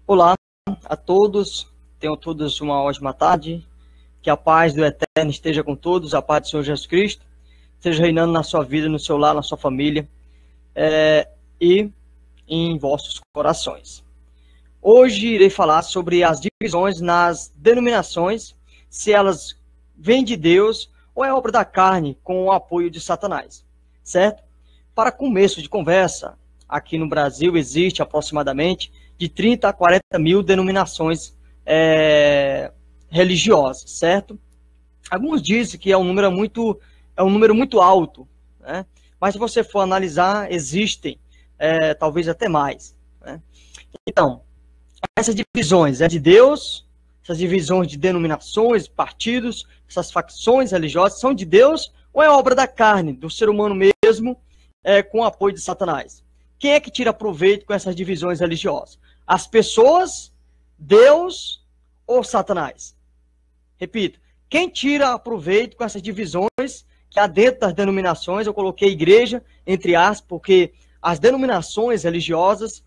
Olá a todos, tenham todos uma ótima tarde, que a paz do Eterno esteja com todos, a paz do Senhor Jesus Cristo, esteja reinando na sua vida, no seu lar, na sua família e em vossos corações. Hoje irei falar sobre as divisões nas denominações, se elas vêm de Deus ou é obra da carne com o apoio de Satanás, certo? Para começo de conversa, aqui no Brasil existe aproximadamente de 30 a 40 mil denominações religiosas, certo? Alguns dizem que é um número muito alto, né? Mas se você for analisar, existem talvez até mais, né? Então, essas divisões é de Deus, essas divisões de denominações, partidos, essas facções religiosas são de Deus ou é obra da carne, do ser humano mesmo, com o apoio de Satanás? Quem é que tira proveito com essas divisões religiosas? As pessoas, Deus ou Satanás? Repito, quem tira proveito com essas divisões que há dentro das denominações? Eu coloquei igreja, entre aspas, porque as denominações religiosas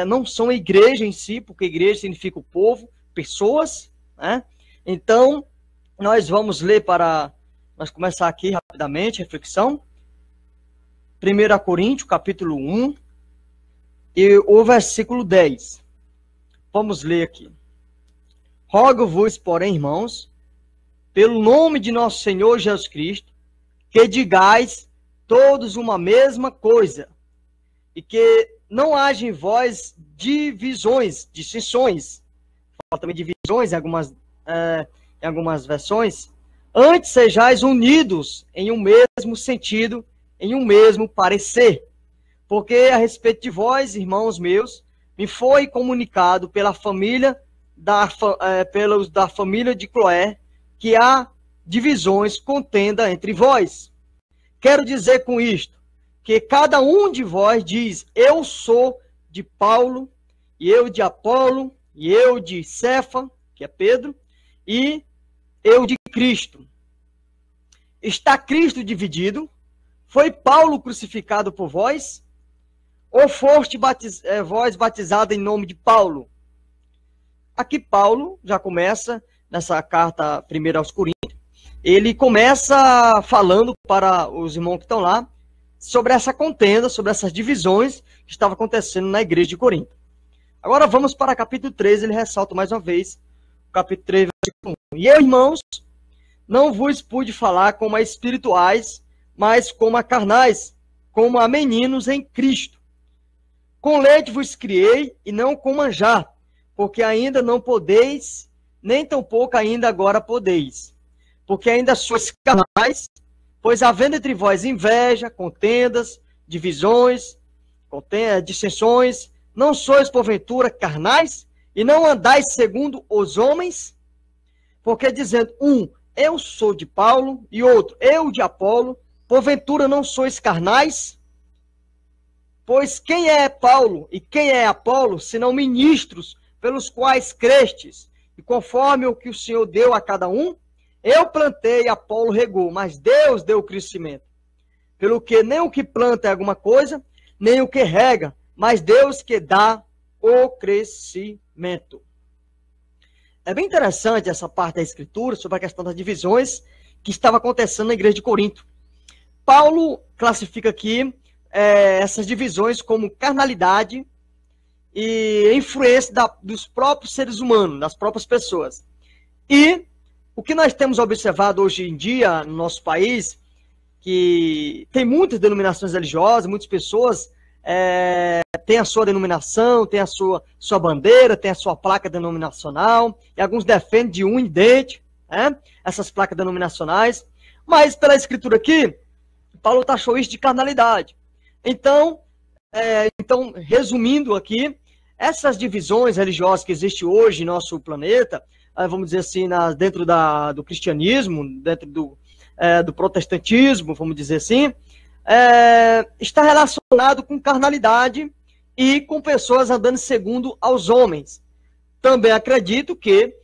não são a igreja em si, porque igreja significa o povo, pessoas, né? Então, nós vamos ler nós começar aqui rapidamente, reflexão. 1 Coríntios, capítulo 1, e o versículo 10. Vamos ler aqui. Rogo-vos, porém, irmãos, pelo nome de nosso Senhor Jesus Cristo, que digais todos uma mesma coisa, e que não haja em vós divisões, dissensões, fala também divisões em algumas versões, antes sejais unidos em um mesmo sentido, em um mesmo parecer. Porque a respeito de vós, irmãos meus, me foi comunicado pela família da família de Cloé, que há divisões, contenda entre vós. Quero dizer com isto, que cada um de vós diz, eu sou de Paulo, e eu de Apolo, e eu de Cefa, que é Pedro, e eu de Cristo. Está Cristo dividido? Foi Paulo crucificado por vós? Ou foste vós batizado em nome de Paulo? Aqui Paulo já começa, nessa carta 1 aos Coríntios, ele começa falando para os irmãos que estão lá, sobre essa contenda, sobre essas divisões que estavam acontecendo na igreja de Corinto. Agora vamos para capítulo 3, ele ressalta mais uma vez, capítulo 3, versículo 1. E eu, irmãos, não vos pude falar como a espirituais, mas como a carnais, como a meninos em Cristo. Com leite vos criei, e não com manjar, porque ainda não podeis, nem tampouco ainda agora podeis. Porque ainda sois carnais, pois havendo entre vós inveja, contendas, divisões, dissensões, não sois porventura carnais, e não andais segundo os homens? Porque dizendo eu sou de Paulo, e outro, eu de Apolo, porventura não sois carnais? Pois quem é Paulo e quem é Apolo, senão ministros pelos quais crestes, e conforme o que o Senhor deu a cada um? Eu plantei, Apolo regou, mas Deus deu o crescimento. Pelo que nem o que planta é alguma coisa, nem o que rega, mas Deus que dá o crescimento. É bem interessante essa parte da Escritura sobre a questão das divisões que estava acontecendo na igreja de Corinto. Paulo classifica aqui essas divisões como carnalidade e influência dos próprios seres humanos, das próprias pessoas. E o que nós temos observado hoje em dia no nosso país, que tem muitas denominações religiosas, muitas pessoas têm a sua denominação, têm a sua bandeira, têm a sua placa denominacional, e alguns defendem de unha e dente, essas placas denominacionais, mas pela escritura aqui, Paulo taxou isso de carnalidade. Então, resumindo aqui, essas divisões religiosas que existem hoje em nosso planeta, vamos dizer assim, dentro do cristianismo, dentro do protestantismo, vamos dizer assim, está relacionado com carnalidade e com pessoas andando segundo aos homens. Também acredito que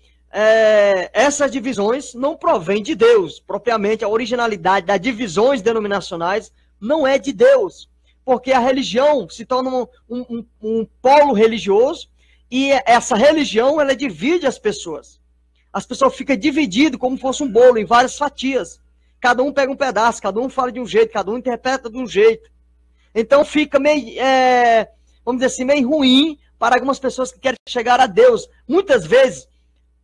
essas divisões não provêm de Deus. Propriamente, a originalidade das divisões denominacionais não é de Deus, porque a religião se torna um polo religioso E essa religião, ela divide as pessoas. As pessoas ficam divididas como se fosse um bolo, em várias fatias. Cada um pega um pedaço, cada um fala de um jeito, cada um interpreta de um jeito. Então fica meio, vamos dizer assim, meio ruim para algumas pessoas que querem chegar a Deus. Muitas vezes,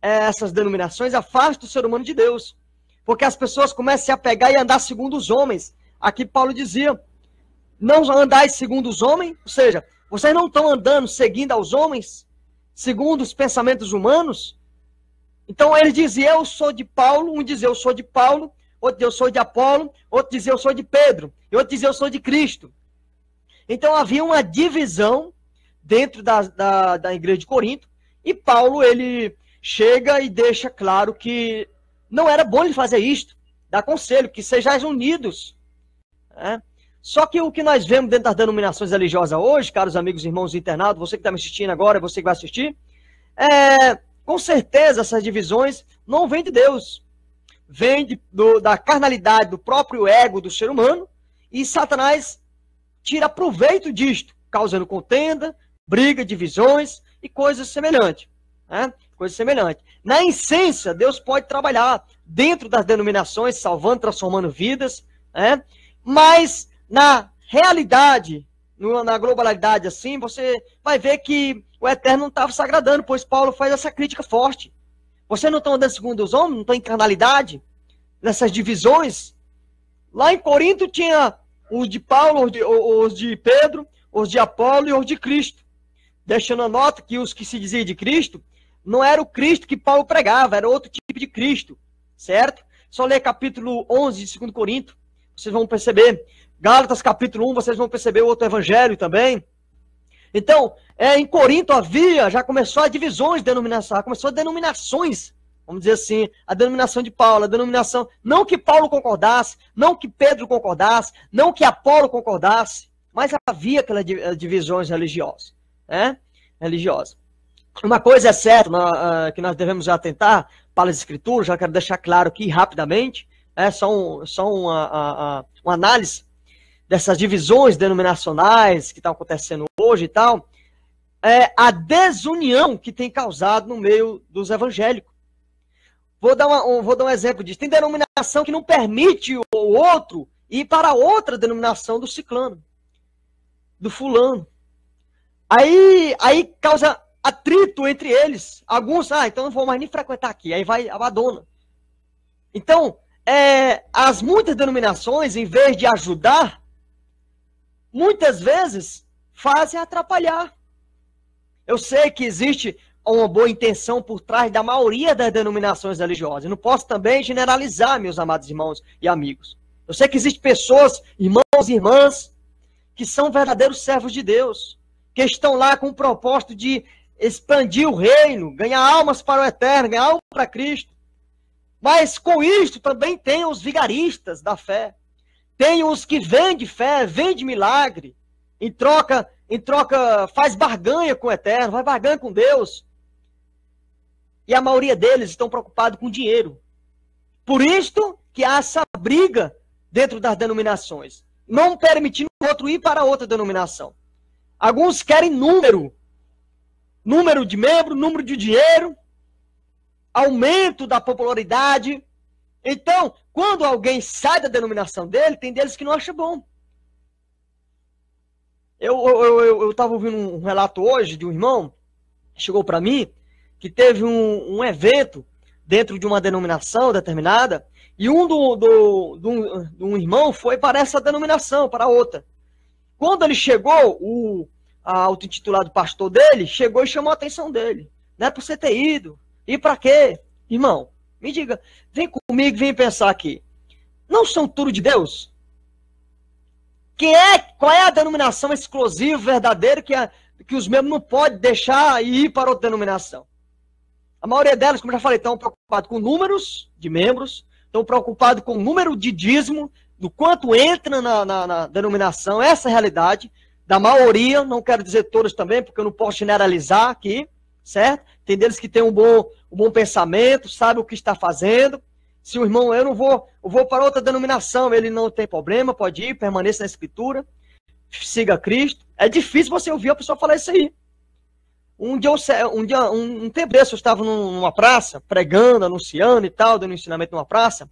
essas denominações afastam o ser humano de Deus. Porque as pessoas começam a pegar e andar segundo os homens. Aqui Paulo dizia, não andais segundo os homens, ou seja, vocês não estão andando seguindo aos homens, segundo os pensamentos humanos. Então ele dizia, eu sou de Paulo, um dizia eu sou de Paulo, outro dizia eu sou de Apolo, outro dizia eu sou de Pedro, e outro dizia eu sou de Cristo. Então havia uma divisão dentro da igreja de Corinto, e Paulo ele chega e deixa claro que não era bom ele fazer isto, dá conselho, que sejais unidos. Né? Só que o que nós vemos dentro das denominações religiosas hoje, caros amigos e irmãos internados, você que está me assistindo agora, você que vai assistir, com certeza essas divisões não vêm de Deus. Vem da carnalidade, do próprio ego do ser humano, e Satanás tira proveito disto, causando contenda, briga, divisões e coisas semelhantes. Né? Coisas semelhantes. Na essência, Deus pode trabalhar dentro das denominações, salvando, transformando vidas, né? Mas na realidade, na globalidade assim, você vai ver que o Eterno não estava se agradando, pois Paulo faz essa crítica forte. Vocês não estão andando segundo os homens, não estão em carnalidade, nessas divisões. Lá em Corinto tinha os de Paulo, os de Pedro, os de Apolo e os de Cristo. Deixando a nota que os que se diziam de Cristo não era o Cristo que Paulo pregava, era outro tipo de Cristo, certo? Só ler capítulo 11 de 2 Coríntios, vocês vão perceber. Gálatas capítulo 1, vocês vão perceber o outro evangelho também. Então, em Corinto já começou a divisões denominacionais, começou a denominações, vamos dizer assim, a denominação de Paulo, a denominação, não que Paulo concordasse, não que Pedro concordasse, não que Apolo concordasse, mas havia aquelas divisões religiosas, né? Religiosas. Uma coisa é certa, que nós devemos atentar para as escrituras, já quero deixar claro aqui rapidamente, só uma análise dessas divisões denominacionais que estão acontecendo hoje e tal, a desunião que tem causado no meio dos evangélicos. Vou dar um exemplo disso. Tem denominação que não permite o outro ir para outra denominação do ciclano, do fulano. Aí causa atrito entre eles. Alguns, então não vou mais nem frequentar aqui. Aí vai, abandona. Então, as muitas denominações, em vez de ajudar, muitas vezes fazem atrapalhar. Eu sei que existe uma boa intenção por trás da maioria das denominações religiosas. Eu não posso também generalizar, meus amados irmãos e amigos. Eu sei que existem pessoas, irmãos e irmãs, que são verdadeiros servos de Deus, que estão lá com o propósito de expandir o reino, ganhar almas para o Eterno, ganhar almas para Cristo. Mas com isto também tem os vigaristas da fé. Tem os que vendem fé, vendem milagre, em troca faz barganha com o Eterno, faz barganha com Deus. E a maioria deles estão preocupados com dinheiro. Por isto que há essa briga dentro das denominações, não permitindo o outro ir para outra denominação. Alguns querem número de membro, número de dinheiro, aumento da popularidade. Então, quando alguém sai da denominação dele, tem deles que não acha bom. Eu estava ouvindo um relato hoje de um irmão, chegou para mim, que teve um evento dentro de uma denominação determinada, e um irmão foi para essa denominação, para outra. Quando ele chegou, o auto-intitulado pastor dele, chegou e chamou a atenção dele. Não é para você ter ido. E para quê? Irmão, me diga, vem comigo, vem pensar aqui. Não são tudo de Deus? Qual é a denominação exclusiva, verdadeira, que os membros não podem deixar e ir para outra denominação? A maioria delas, como eu já falei, estão preocupados com números de membros, estão preocupados com o número de dízimo, do quanto entra na denominação, essa é a realidade da maioria, não quero dizer todas também, porque eu não posso generalizar aqui, certo? Tem deles que têm um bom pensamento, sabe o que está fazendo. Se o irmão, eu vou para outra denominação, ele não tem problema, pode ir, permaneça na Escritura, siga Cristo. É difícil você ouvir a pessoa falar isso aí. Um tempo desse eu estava numa praça, pregando, anunciando e tal, dando ensinamento numa praça,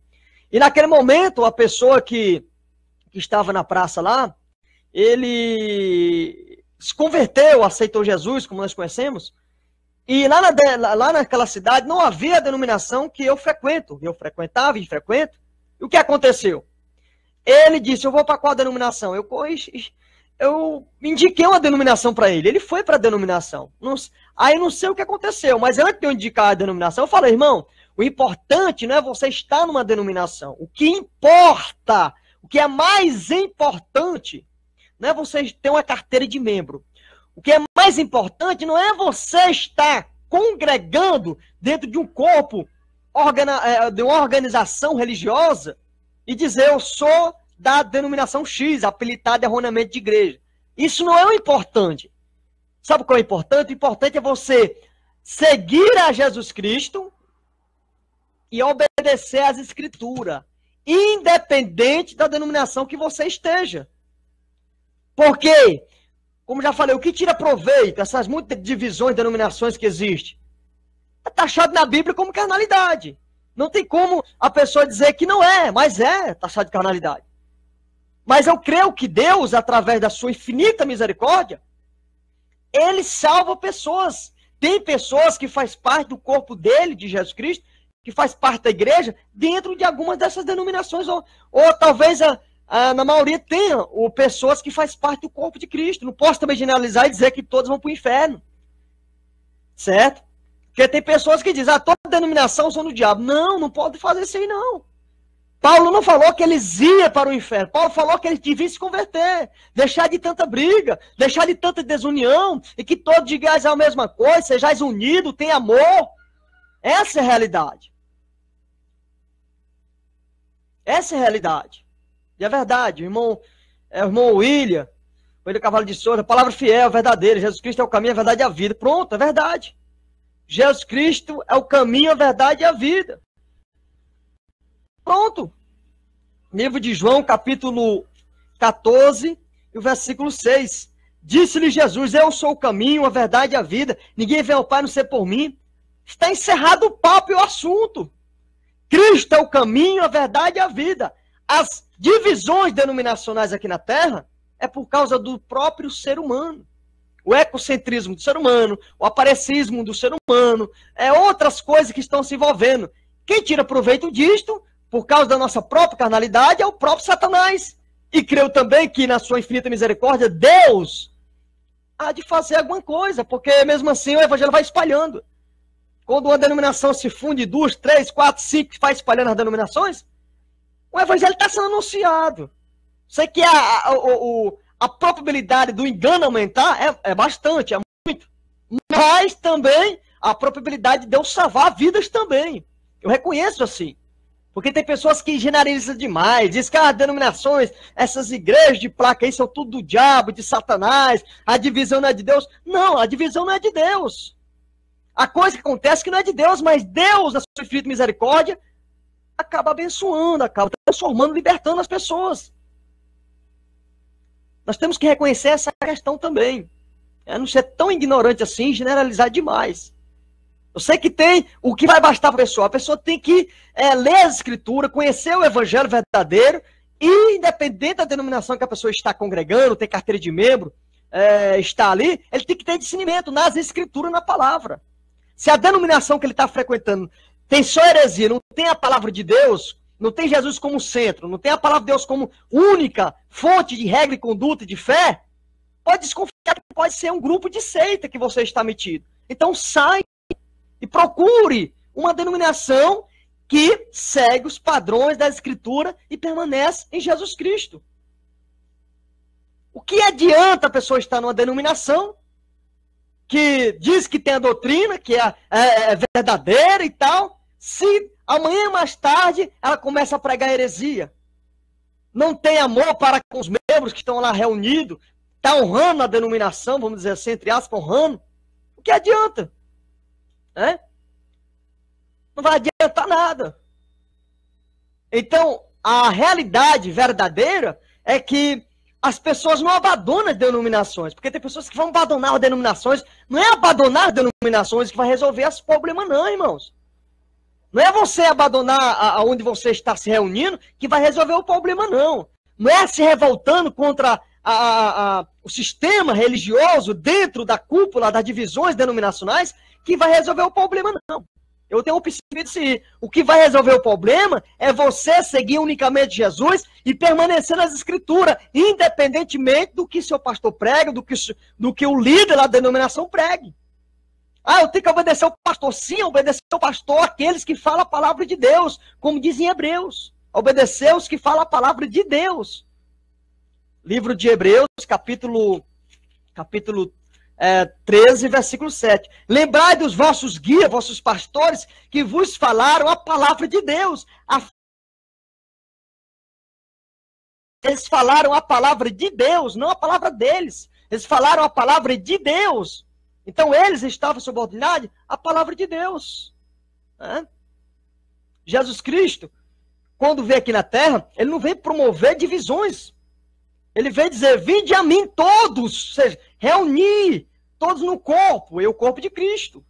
e naquele momento a pessoa que estava na praça lá, ele se converteu, aceitou Jesus, como nós conhecemos, e lá naquela cidade não havia a denominação que eu frequento, eu frequentava e frequento. E o que aconteceu? Ele disse, eu vou para qual denominação? Eu indiquei uma denominação para ele, ele foi para a denominação. Aí não sei o que aconteceu, mas antes de eu indicar a denominação, eu falei, irmão, o importante não é você estar numa denominação. O que importa, o que é mais importante, não é você ter uma carteira de membro. O que é mais importante não é você estar congregando dentro de um corpo, de uma organização religiosa e dizer eu sou da denominação X, apelidada erroneamente de igreja. Isso não é o importante. Sabe o que é o importante? O importante é você seguir a Jesus Cristo e obedecer às Escrituras, independente da denominação que você esteja. Porque, como já falei, o que tira proveito, essas muitas divisões, denominações que existem, é taxado na Bíblia como carnalidade. Não tem como a pessoa dizer que não é, mas é taxado de carnalidade. Mas eu creio que Deus, através da sua infinita misericórdia, Ele salva pessoas. Tem pessoas que faz parte do corpo dele, de Jesus Cristo, que faz parte da igreja, dentro de algumas dessas denominações, ou talvez na maioria tenha pessoas que faz parte do corpo de Cristo. Não posso também generalizar e dizer que todos vão para o inferno. Certo? Porque tem pessoas que dizem, toda denominação são do diabo. Não, não pode fazer isso aí não. Paulo não falou que eles iam para o inferno. Paulo falou que eles deviam se converter, deixar de tanta briga, deixar de tanta desunião, e que todos digais a mesma coisa, sejais unidos, tenham amor. Essa é a realidade. Essa é a realidade. E é verdade, o irmão William Cavalo de Souza, palavra fiel, verdadeira, Jesus Cristo é o caminho, a verdade e a vida. Pronto, é verdade. Jesus Cristo é o caminho, a verdade e a vida. Pronto. Livro de João, capítulo 14, e o versículo 6. Disse-lhe Jesus, eu sou o caminho, a verdade e a vida. Ninguém vem ao Pai a não ser por mim. Está encerrado o papo e o assunto. Cristo é o caminho, a verdade e a vida. As divisões denominacionais aqui na Terra é por causa do próprio ser humano. O ecocentrismo do ser humano, o aparecismo do ser humano, outras coisas que estão se envolvendo. Quem tira proveito disto, por causa da nossa própria carnalidade, é o próprio Satanás. E creio também que, na sua infinita misericórdia, Deus há de fazer alguma coisa, porque mesmo assim o evangelho vai espalhando. Quando uma denominação se funde, 2, 3, 4, 5, vai espalhando as denominações, o evangelho está sendo anunciado. Sei que a probabilidade do engano aumentar é bastante, é muito. Mas também a probabilidade de Deus salvar vidas também. Eu reconheço assim. Porque tem pessoas que generalizam demais, diz que as denominações, essas igrejas de placa aí são tudo do diabo, de Satanás, a divisão não é de Deus. Não, a divisão não é de Deus. A coisa que acontece é que não é de Deus, mas Deus, na sua infinita misericórdia, acaba abençoando, acaba transformando, libertando as pessoas. Nós temos que reconhecer essa questão também. Não ser tão ignorante assim, generalizar demais. Eu sei que tem o que vai bastar para a pessoa tem que ler a Escritura, conhecer o Evangelho verdadeiro, e independente da denominação que a pessoa está congregando, tem carteira de membro, está ali, ele tem que ter discernimento nas Escrituras, na palavra. Se a denominação que ele está frequentando tem só heresia, não tem a palavra de Deus, não tem Jesus como centro, não tem a palavra de Deus como única fonte de regra e conduta e de fé, pode desconfiar que pode ser um grupo de seita que você está metido. Então sai e procure uma denominação que segue os padrões da Escritura e permanece em Jesus Cristo. O que adianta a pessoa estar numa denominação que diz que tem a doutrina, que é verdadeira e tal, se amanhã mais tarde ela começa a pregar heresia? Não tem amor para com os membros que estão lá reunidos, está honrando a denominação, vamos dizer assim, entre aspas, honrando. O que adianta? Não vai adiantar nada. Então, a realidade verdadeira é que as pessoas não abandonam as denominações, porque tem pessoas que vão abandonar as denominações. Não é abandonar as denominações que vai resolver os problemas, não, irmãos. Não é você abandonar onde você está se reunindo que vai resolver o problema, não. Não é se revoltando contra o sistema religioso dentro da cúpula das divisões denominacionais que vai resolver o problema, não. Eu tenho um princípio de seguir. O que vai resolver o problema é você seguir unicamente Jesus e permanecer nas Escrituras, independentemente do que seu pastor prega, do que o líder da denominação pregue. Eu tenho que obedecer ao pastor. Sim, obedecer ao pastor, aqueles que falam a palavra de Deus, como dizem Hebreus. Obedecer os que falam a palavra de Deus. Livro de Hebreus, capítulo 13, versículo 7. Lembrai dos vossos guias, vossos pastores, que vos falaram a palavra de Deus. Eles falaram a palavra de Deus, não a palavra deles. Eles falaram a palavra de Deus. Então eles estavam subordinados à palavra de Deus. Jesus Cristo, quando veio aqui na terra, ele não veio promover divisões. Ele veio dizer, vinde a mim todos, ou seja, reunir todos no corpo, o corpo de Cristo.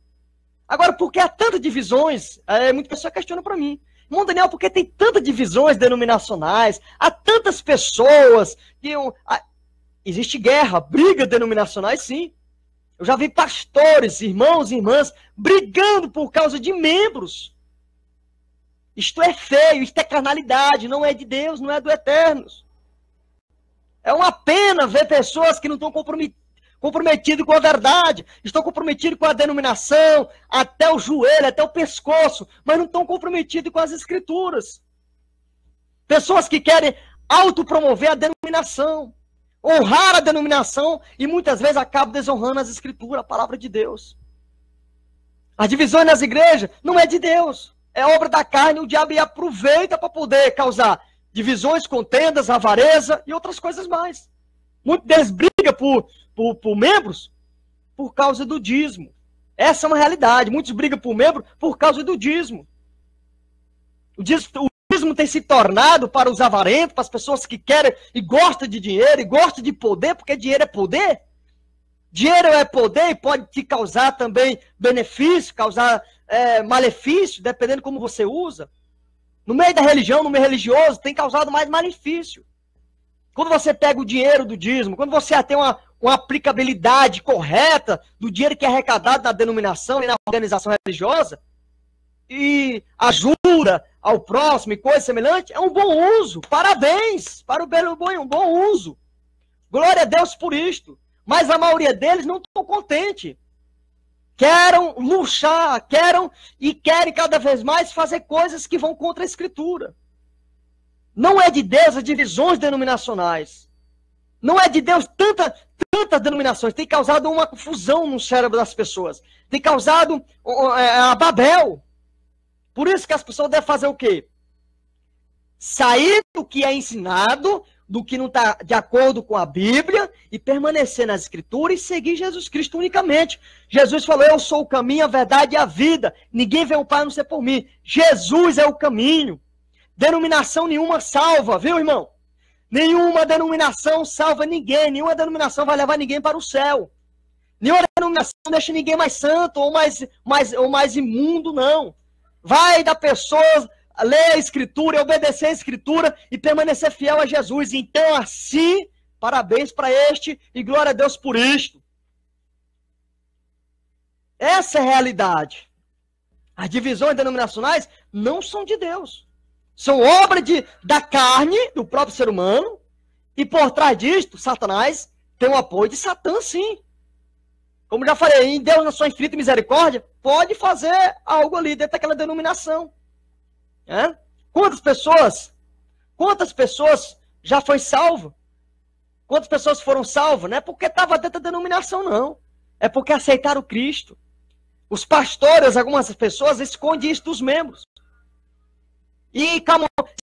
Agora, por que há tantas divisões? Muita pessoa questiona para mim. Irmão Daniel, por que tem tantas divisões denominacionais? Há tantas pessoas que... Existe guerra, briga denominacionais, sim. Eu já vi pastores, irmãos e irmãs, brigando por causa de membros. Isto é feio, isto é carnalidade, não é de Deus, não é do Eterno. É uma pena ver pessoas que não estão comprometidas com a verdade, estão comprometidas com a denominação, até o joelho, até o pescoço, mas não estão comprometidas com as Escrituras. Pessoas que querem autopromover a denominação, honrar a denominação e muitas vezes acabam desonrando as Escrituras, a palavra de Deus. As divisões nas igrejas não é de Deus, é obra da carne, o diabo aproveita para poder causar divisões, contendas, avareza e outras coisas mais. Muitos deles brigam por membros por causa do dízimo. Essa é uma realidade. Muitos brigam por membro por causa do dízimo. O dízimo tem se tornado para os avarentos, para as pessoas que querem e gostam de dinheiro e gostam de poder, porque dinheiro é poder. Dinheiro é poder e pode te causar também benefício, causar malefício, dependendo como você usa. No meio da religião, no meio religioso, tem causado mais malefício. Quando você pega o dinheiro do dízimo, quando você tem uma aplicabilidade correta do dinheiro que é arrecadado na denominação e na organização religiosa, e ajuda ao próximo e coisa semelhante, é um bom uso. Parabéns para um bom uso. Glória a Deus por isto. Mas a maioria deles não estão contentes. Querem luxar, querem cada vez mais fazer coisas que vão contra a Escritura. Não é de Deus as divisões denominacionais. Não é de Deus tantas denominações. Tem causado uma confusão no cérebro das pessoas. Tem causado a Babel. Por isso que as pessoas devem fazer o quê? Sair do que é ensinado, do que não está de acordo com a Bíblia, e permanecer nas Escrituras e seguir Jesus Cristo unicamente. Jesus falou, eu sou o caminho, a verdade e a vida. Ninguém vê o Pai a não ser por mim. Jesus é o caminho. Denominação nenhuma salva, viu, irmão? Nenhuma denominação salva ninguém. Nenhuma denominação vai levar ninguém para o céu. Nenhuma denominação deixa ninguém mais santo ou mais imundo, não. Vai da pessoa ler a Escritura, obedecer a Escritura e permanecer fiel a Jesus. Então, assim, parabéns para este e glória a Deus por isto. Essa é a realidade. As divisões denominacionais não são de Deus. São obra da carne, do próprio ser humano, e por trás disto, Satanás tem o apoio de Satã, sim. Como já falei, em Deus, na sua infinita misericórdia, pode fazer algo ali dentro daquela denominação. Quantas pessoas já foi salvo? Quantas pessoas foram salvas? Não é porque estava dentro da denominação, não. É porque aceitaram Cristo. Os pastores, algumas pessoas, escondem isso dos membros. E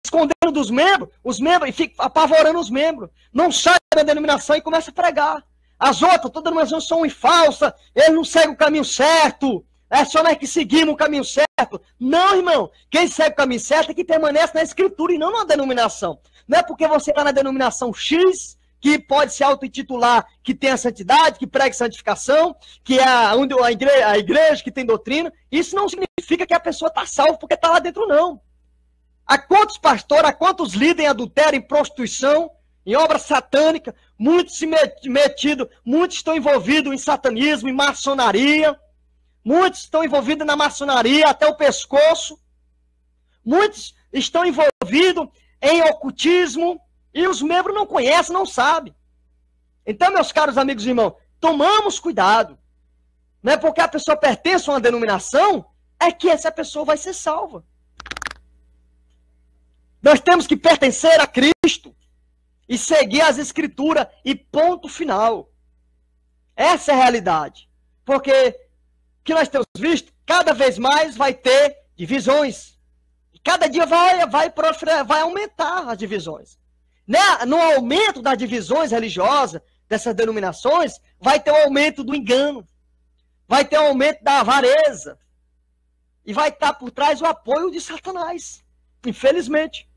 escondendo dos membros, os membros, e fica apavorando os membros. Não sai da denominação e começa a pregar. As outras, todas as denominações são falsas, eles não seguem o caminho certo. É só nós que seguimos o caminho certo. Não, irmão. Quem segue o caminho certo é que permanece na Escritura e não na denominação. Não é porque você está na denominação X que pode se auto-intitular que tem a santidade, que prega santificação, que é a igreja que tem doutrina. Isso não significa que a pessoa está salva porque está lá dentro, não. Há quantos pastores, há quantos líderes em adultério, em prostituição, em obra satânica, muitos muitos estão envolvidos em satanismo, em maçonaria, muitos estão envolvidos na maçonaria até o pescoço, muitos estão envolvidos em ocultismo, e os membros não conhecem, não sabem. Então, meus caros amigos e irmãos, tomamos cuidado. Não é porque a pessoa pertence a uma denominação, é que essa pessoa vai ser salva. Nós temos que pertencer a Cristo e seguir as Escrituras e ponto final. Essa é a realidade. Porque o que nós temos visto, cada vez mais vai ter divisões. E cada dia vai aumentar as divisões. No aumento das divisões religiosas, dessas denominações, vai ter o aumento do engano, vai ter o aumento da avareza, e vai estar por trás o apoio de Satanás, infelizmente.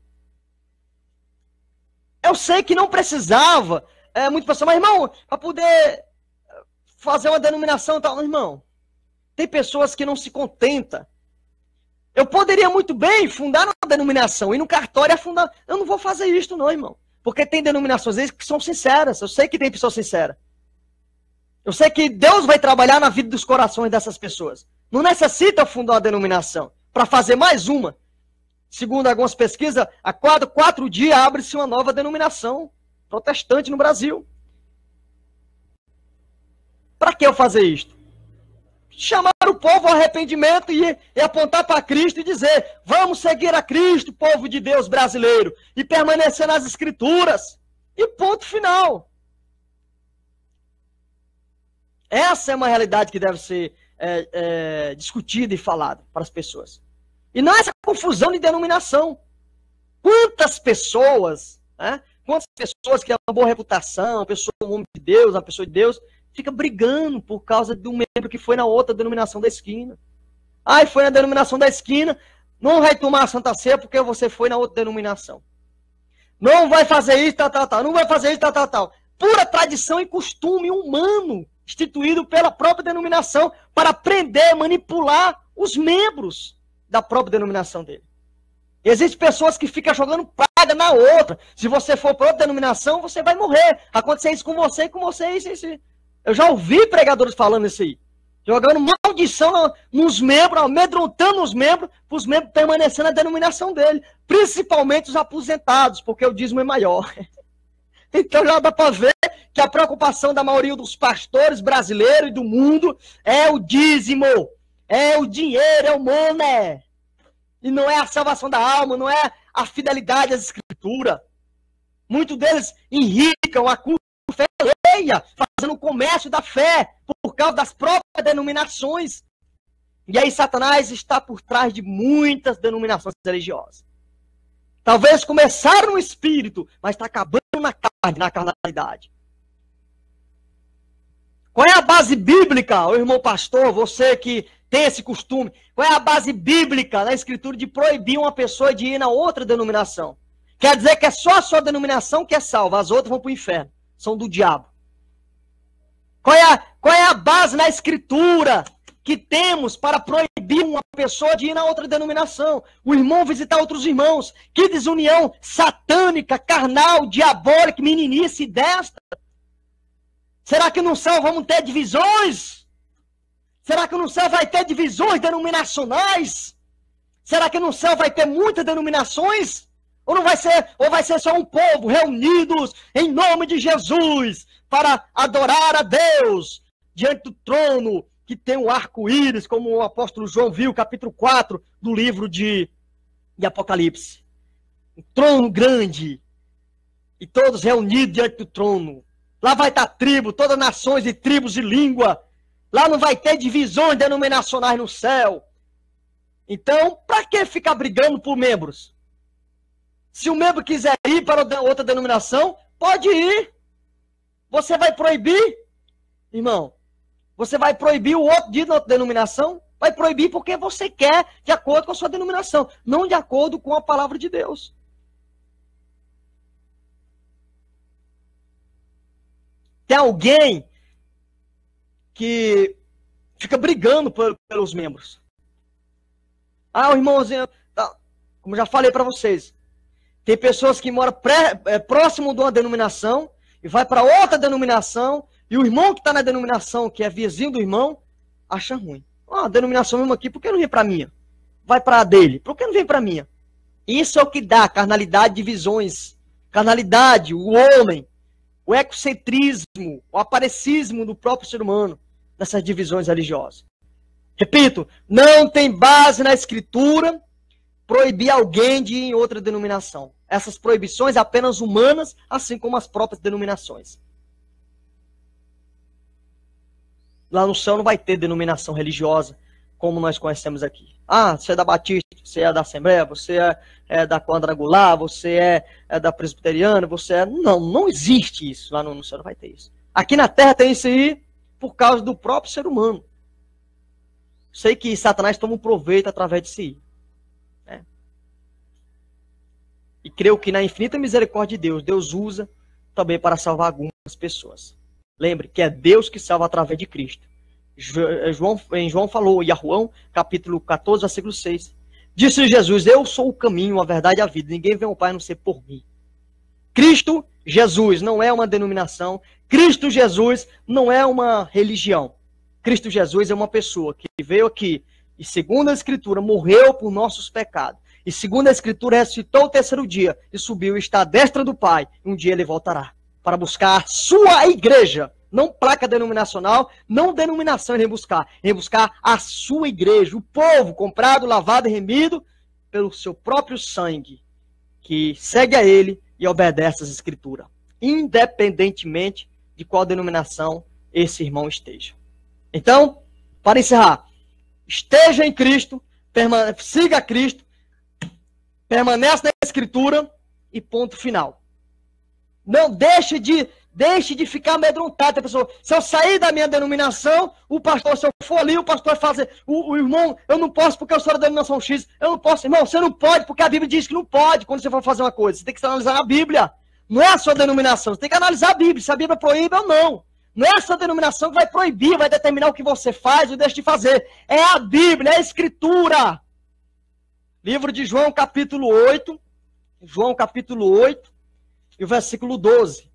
Eu sei que não precisava, muito pessoal, mas irmão, para poder fazer uma denominação e tal, irmão, tem pessoas que não se contentam. Eu poderia muito bem fundar uma denominação, ir no cartório e fundar. Eu não vou fazer isso não, irmão. Porque tem denominações que são sinceras. Eu sei que tem pessoas sinceras. Eu sei que Deus vai trabalhar na vida dos corações dessas pessoas. Não necessita fundar uma denominação para fazer mais uma. Segundo algumas pesquisas, a cada 4 dias abre-se uma nova denominação protestante no Brasil. Para que eu fazer isto? Chamar o povo ao arrependimento e apontar para Cristo e dizer: vamos seguir a Cristo, povo de Deus brasileiro, e permanecer nas Escrituras. E ponto final. Essa é uma realidade que deve ser discutida e falada para as pessoas. E não essa confusão de denominação. Quantas pessoas que têm uma boa reputação, uma pessoa, um homem de Deus, uma pessoa de Deus, fica brigando por causa de um membro que foi na outra denominação da esquina. Ai, foi na denominação da esquina, não vai tomar a Santa Ceia porque você foi na outra denominação. Não vai fazer isso, tal. Não vai fazer isso, tal. Pura tradição e costume humano, instituído pela própria denominação, para prender, manipular os membros da própria denominação dele. Existem pessoas que ficam jogando praga na outra. Se você for para outra denominação, você vai morrer. Acontecer isso com você e com você, isso. Eu já ouvi pregadores falando isso aí. Jogando maldição nos membros, amedrontando os membros, para os membros permanecerem na denominação dele. Principalmente os aposentados, porque o dízimo é maior. Então já dá para ver que a preocupação da maioria dos pastores brasileiros e do mundo é o dízimo, é o dinheiro, é o money. E não é a salvação da alma, não é a fidelidade às Escrituras. Muitos deles enricam a culpa fé alheia, fazendo o comércio da fé por causa das próprias denominações. E aí Satanás está por trás de muitas denominações religiosas. Talvez começaram no espírito, mas está acabando na carne, na carnalidade. Qual é a base bíblica, o irmão pastor, você que tem esse costume, qual é a base bíblica na Escritura de proibir uma pessoa de ir na outra denominação? Quer dizer que é só a sua denominação que é salva, as outras vão para o inferno. São do diabo. Qual é a base na Escritura que temos para proibir uma pessoa de ir na outra denominação? O irmão visitar outros irmãos. Que desunião satânica, carnal, diabólica, meninice desta. Será que no céu vamos ter divisões? Será que no céu vai ter divisões denominacionais? Será que no céu vai ter muitas denominações? Ou não vai ser, ou vai ser só um povo reunidos em nome de Jesus para adorar a Deus diante do trono que tem um arco-íris, como o apóstolo João viu, capítulo 4 do livro de Apocalipse. Um trono grande e todos reunidos diante do trono. Lá vai estar tribo, todas nações e tribos e língua. Lá não vai ter divisões denominacionais no céu. Então, para que ficar brigando por membros? Se o membro quiser ir para outra denominação, pode ir. Você vai proibir, irmão? Você vai proibir o outro de ir na outra denominação? Vai proibir porque você quer, de acordo com a sua denominação, não de acordo com a palavra de Deus. Tem alguém que fica brigando pelos membros. O irmãozinho, tá, como já falei para vocês, tem pessoas que moram próximo de uma denominação e vai para outra denominação, e o irmão que está na denominação, que é vizinho do irmão, acha ruim. A denominação mesmo aqui, por que não vem para a minha? Vai para a dele, por que não vem para a minha? Isso é o que dá carnalidade, divisões. Carnalidade, o homem, o egocentrismo, o aparecismo do próprio ser humano, nessas divisões religiosas. Repito, não tem base na Escritura proibir alguém de ir em outra denominação. Essas proibições apenas humanas, assim como as próprias denominações. Lá no céu não vai ter denominação religiosa, como nós conhecemos aqui. Você é da Batista, você é da Assembleia, você é da Quadrangular, você é da Presbiteriana, você é... Não existe isso. Lá no céu não vai ter isso. Aqui na Terra tem isso aí por causa do próprio ser humano. Sei que Satanás toma um proveito através de si. Né? E creio que na infinita misericórdia de Deus, Deus usa também para salvar algumas pessoas. Lembre que é Deus que salva através de Cristo. João falou, Yahuão, capítulo 14, versículo 6. Disse Jesus, eu sou o caminho, a verdade e a vida. Ninguém vem ao Pai a não ser por mim. Cristo Jesus não é uma denominação. Cristo Jesus não é uma religião. Cristo Jesus é uma pessoa que veio aqui e, segundo a Escritura, morreu por nossos pecados. E, segundo a Escritura, ressuscitou o terceiro dia e subiu e está à destra do Pai. E um dia ele voltará para buscar a sua igreja. Não placa denominacional, não denominação em buscar a sua igreja, o povo comprado, lavado e remido pelo seu próprio sangue, que segue a ele e obedece às Escrituras, independentemente de qual denominação esse irmão esteja. Então, para encerrar, esteja em Cristo, siga Cristo, permanece na Escritura e ponto final. Não deixe de ficar amedrontado. A pessoa, se eu sair da minha denominação, o pastor, se eu for ali, o pastor vai fazer, o irmão, eu não posso porque eu sou da denominação X, eu não posso. Irmão, você não pode porque a Bíblia diz que não pode quando você for fazer uma coisa. Você tem que analisar a Bíblia. Não é a sua denominação, você tem que analisar a Bíblia, se a Bíblia proíbe ou não. Não é a sua denominação que vai proibir, vai determinar o que você faz ou deixa de fazer. É a Bíblia, é a Escritura. Livro de João, capítulo 8. João, capítulo 8, e o versículo 12.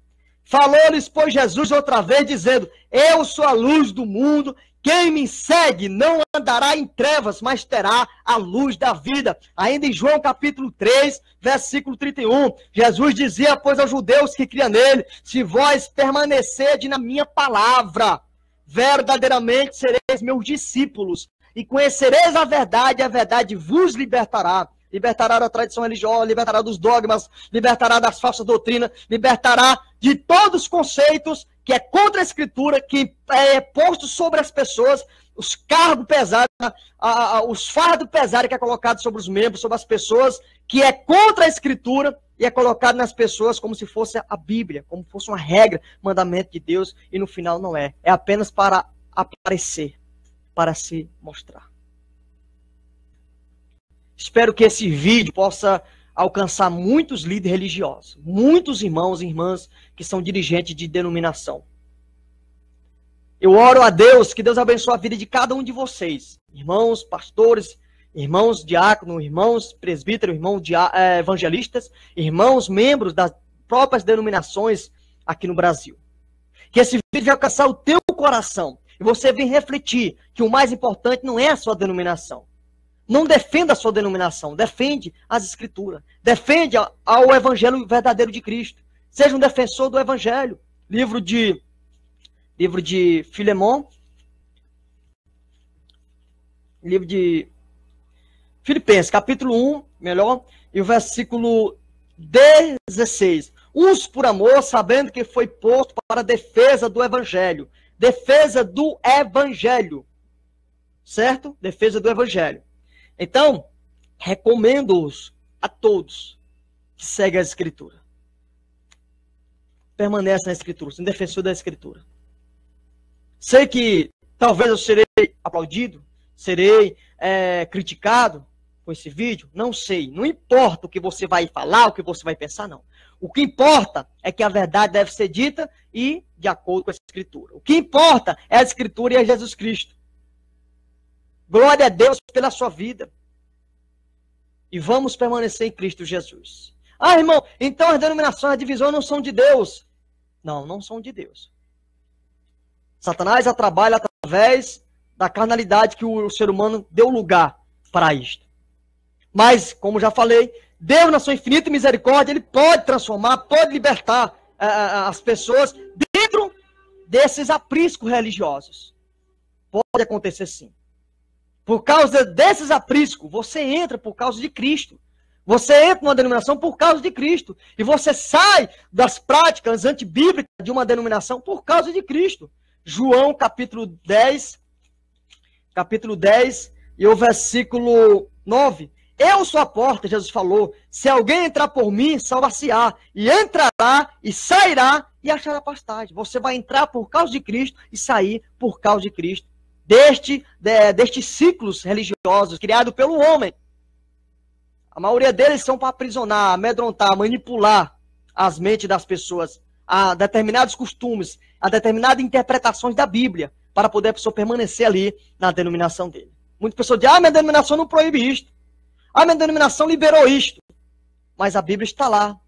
Falou-lhes, pois, Jesus outra vez, dizendo, eu sou a luz do mundo, quem me segue não andará em trevas, mas terá a luz da vida. Ainda em João capítulo 3, versículo 31, Jesus dizia, pois, aos judeus que criam nele, se vós permanecerdes na minha palavra, verdadeiramente sereis meus discípulos, e conhecereis a verdade vos libertará. Libertará da tradição religiosa, libertará dos dogmas, libertará das falsas doutrinas, libertará de todos os conceitos que é contra a Escritura, que é posto sobre as pessoas, os cargos pesados, os fardos pesados que é colocado sobre os membros, sobre as pessoas, que é contra a Escritura e é colocado nas pessoas como se fosse a Bíblia, como se fosse uma regra, mandamento de Deus, e no final não é. É apenas para aparecer, para se mostrar. Espero que esse vídeo possa alcançar muitos líderes religiosos, muitos irmãos e irmãs que são dirigentes de denominação. Eu oro a Deus, que Deus abençoe a vida de cada um de vocês, irmãos, pastores, irmãos diáconos, irmãos presbíteros, irmãos evangelistas, irmãos membros das próprias denominações aqui no Brasil. Que esse vídeo vai alcançar o teu coração e você vem refletir que o mais importante não é a sua denominação. Não defenda a sua denominação, defende as Escrituras. Defende ao Evangelho verdadeiro de Cristo. Seja um defensor do Evangelho. Livro de Filemão. Livro de Filipenses, capítulo 1, melhor, e o versículo 16. Uns por amor, sabendo que foi posto para a defesa do Evangelho. Defesa do Evangelho. Certo? Defesa do Evangelho. Então, recomendo-os a todos que seguem a Escritura. Permanece na Escritura, sendo defensor da Escritura. Sei que talvez eu serei aplaudido, serei criticado com esse vídeo, não sei. Não importa o que você vai falar, o que você vai pensar, não. O que importa é que a verdade deve ser dita e de acordo com a Escritura. O que importa é a Escritura e é Jesus Cristo. Glória a Deus pela sua vida. E vamos permanecer em Cristo Jesus. Ah, irmão, então as denominações, as divisões não são de Deus. Não, não são de Deus. Satanás já trabalha através da carnalidade que o ser humano deu lugar para isto. Mas, como já falei, Deus, na sua infinita misericórdia, Ele pode transformar, pode libertar as pessoas dentro desses apriscos religiosos. Pode acontecer sim. Por causa desses apriscos, você entra por causa de Cristo. Você entra numa denominação por causa de Cristo. E você sai das práticas antibíblicas de uma denominação por causa de Cristo. João, capítulo 10 e o versículo 9. Eu sou a porta, Jesus falou. Se alguém entrar por mim, salvar-se-á. E entrará e sairá e achará pastagem. Você vai entrar por causa de Cristo e sair por causa de Cristo. Destes ciclos religiosos criados pelo homem. A maioria deles são para aprisionar, amedrontar, manipular as mentes das pessoas a determinados costumes, a determinadas interpretações da Bíblia, para poder a pessoa permanecer ali na denominação dele. Muitas pessoas dizem, minha denominação não proíbe isto. Minha denominação liberou isto. Mas a Bíblia está lá,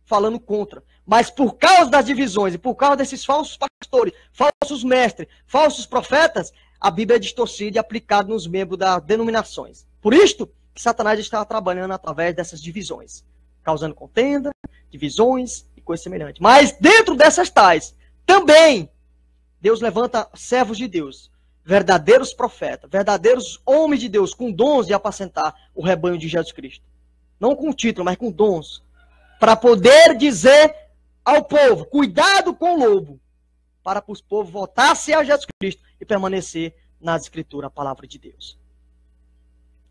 falando contra. Mas por causa das divisões e por causa desses falsos pastores, falsos mestres, falsos profetas, a Bíblia é distorcida e aplicada nos membros das denominações. Por isto, que Satanás está trabalhando através dessas divisões, causando contenda, divisões e coisas semelhantes. Mas dentro dessas tais, também, Deus levanta servos de Deus, verdadeiros profetas, verdadeiros homens de Deus, com dons de apacentar o rebanho de Jesus Cristo. Não com título, mas com dons. Para poder dizer ao povo, cuidado com o lobo, para os povos voltar-se a Jesus Cristo e permanecer nas Escrituras, a palavra de Deus.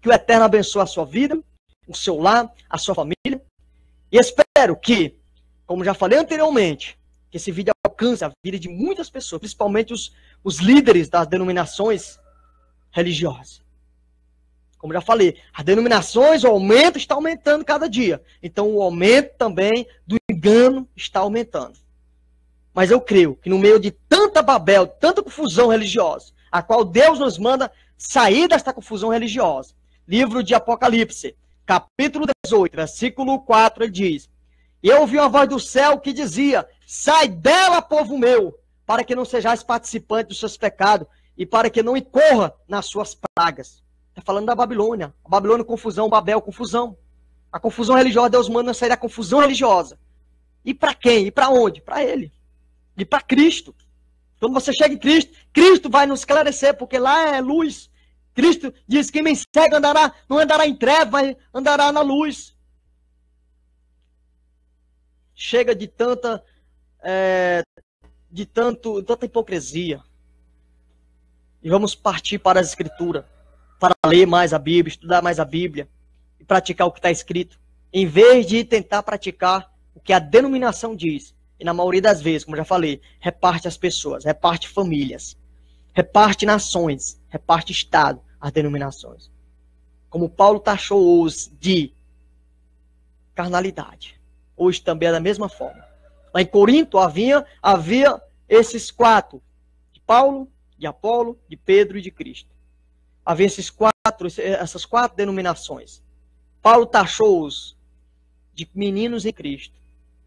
Que o Eterno abençoe a sua vida, o seu lar, a sua família. E espero que, como já falei anteriormente, que esse vídeo alcance a vida de muitas pessoas, principalmente os líderes das denominações religiosas. Como já falei, as denominações, o aumento está aumentando cada dia. Então o aumento também do engano está aumentando. Mas eu creio que no meio de tanta Babel, tanta confusão religiosa, a qual Deus nos manda sair desta confusão religiosa. Livro de Apocalipse, capítulo 18, versículo 4, ele diz: E eu ouvi uma voz do céu que dizia, sai dela, povo meu, para que não sejais participante dos seus pecados e para que não incorra nas suas pragas. Está falando da Babilônia. A Babilônia, confusão, Babel, confusão. A confusão religiosa, Deus manda sair da confusão religiosa. E para quem? E para onde? Para Ele. E para Cristo. Quando você chega em Cristo, Cristo vai nos esclarecer, porque lá é luz. Cristo diz que quem me segue não andará em trevas, mas andará na luz. Chega de tanta hipocrisia. E vamos partir para as Escrituras, para ler mais a Bíblia, estudar mais a Bíblia e praticar o que está escrito, em vez de tentar praticar o que a denominação diz. E na maioria das vezes, como já falei, reparte as pessoas, reparte famílias, reparte nações, reparte Estado, as denominações. Como Paulo taxou-os de carnalidade. Hoje também é da mesma forma. Lá em Corinto havia esses quatro, de Paulo, de Apolo, de Pedro e de Cristo. Havia essas quatro denominações. Paulo taxou-os de meninos em Cristo.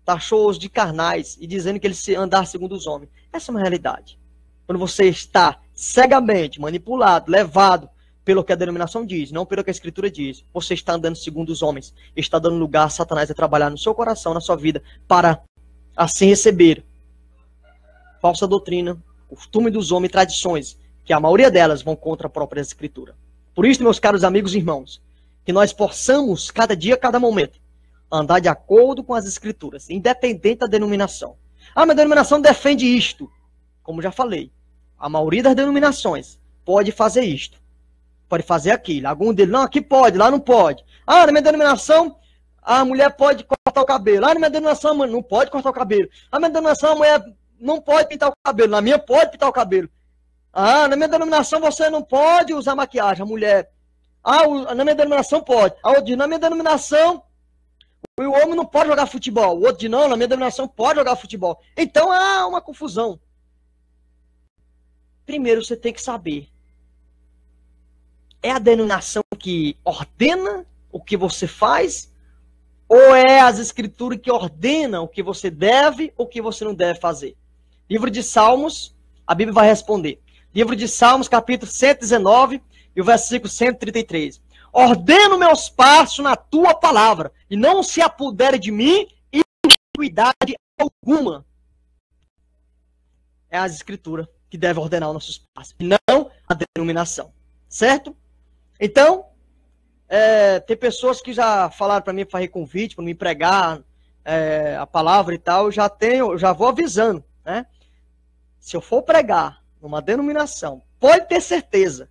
Taxou-os de carnais e dizendo que eles andar segundo os homens. Essa é uma realidade. Quando você está cegamente manipulado, levado pelo que a denominação diz, não pelo que a Escritura diz, você está andando segundo os homens, está dando lugar a Satanás a trabalhar no seu coração, na sua vida, para assim receber falsa doutrina, costume dos homens, tradições, que a maioria delas vão contra a própria Escritura. Por isso, meus caros amigos e irmãos, que nós possamos, cada dia, cada momento, andar de acordo com as Escrituras, independente da denominação. Minha denominação defende isto. Como já falei, a maioria das denominações pode fazer isto, pode fazer aquilo. Algum deles, não, aqui pode, lá não pode. Na minha denominação, a mulher pode cortar o cabelo. Na minha denominação, mano, não pode cortar o cabelo. Na minha denominação, a mulher não pode pintar o cabelo. Na minha, pode pintar o cabelo. Na minha denominação, você não pode usar maquiagem, a mulher. Na minha denominação, pode. Na minha denominação, O homem não pode jogar futebol. O outro diz, não, na minha denominação pode jogar futebol. Então há uma confusão. Primeiro você tem que saber. É a denominação que ordena o que você faz? Ou é as escrituras que ordenam o que você deve ou o que você não deve fazer? Livro de Salmos, a Bíblia vai responder. Livro de Salmos, capítulo 119 e o versículo 133. Ordeno meus passos na tua palavra, e não se apodere de mim iniquidade alguma. É as escrituras que devem ordenar os nossos passos, e não a denominação. Certo? Então, tem pessoas que já falaram para mim para fazer convite, para me pregar a palavra e tal, eu já vou avisando, né? Se eu for pregar numa denominação, pode ter certeza,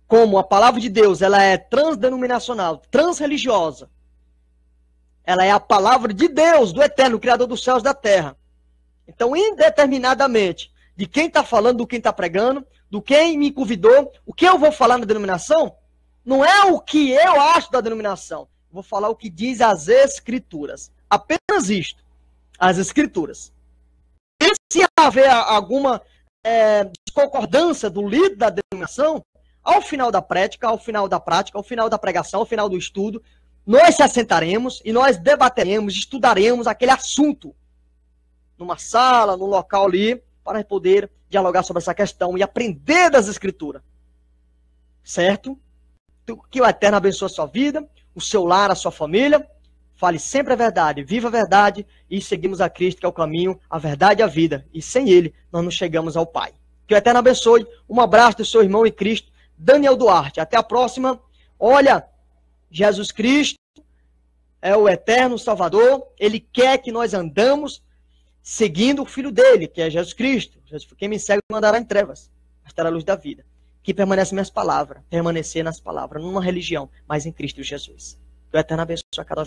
como a palavra de Deus, ela é transdenominacional, transreligiosa. Ela é a palavra de Deus, do Eterno, Criador dos céus e da terra. Então, indeterminadamente, de quem está falando, do quem está pregando, do quem me convidou, o que eu vou falar na denominação, não é o que eu acho da denominação. Eu vou falar o que diz as Escrituras. Apenas isto. As Escrituras. E se haver alguma discordância do líder da denominação, ao final da prática, ao final da pregação, ao final do estudo, nós se assentaremos e nós debateremos, estudaremos aquele assunto numa sala, num local ali, para poder dialogar sobre essa questão e aprender das Escrituras. Certo? Que o Eterno abençoe a sua vida, o seu lar, a sua família. Fale sempre a verdade, viva a verdade e seguimos a Cristo, que é o caminho, a verdade e a vida. E sem Ele, nós não chegamos ao Pai. Que o Eterno abençoe. Um abraço do seu irmão em Cristo, Daniel Duarte. Até a próxima. Olha, Jesus Cristo é o eterno Salvador. Ele quer que nós andamos seguindo o Filho dele, que é Jesus Cristo. Quem me segue não andará em trevas, mas terá a luz da vida. Que permanece minhas palavras, permanecer nas palavras, não numa religião, mas em Cristo Jesus. Que o Eterno abençoe a cada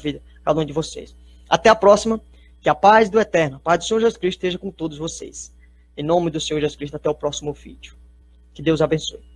um de vocês. Até a próxima. Que a paz do Eterno, a paz do Senhor Jesus Cristo esteja com todos vocês. Em nome do Senhor Jesus Cristo, até o próximo vídeo. Que Deus abençoe.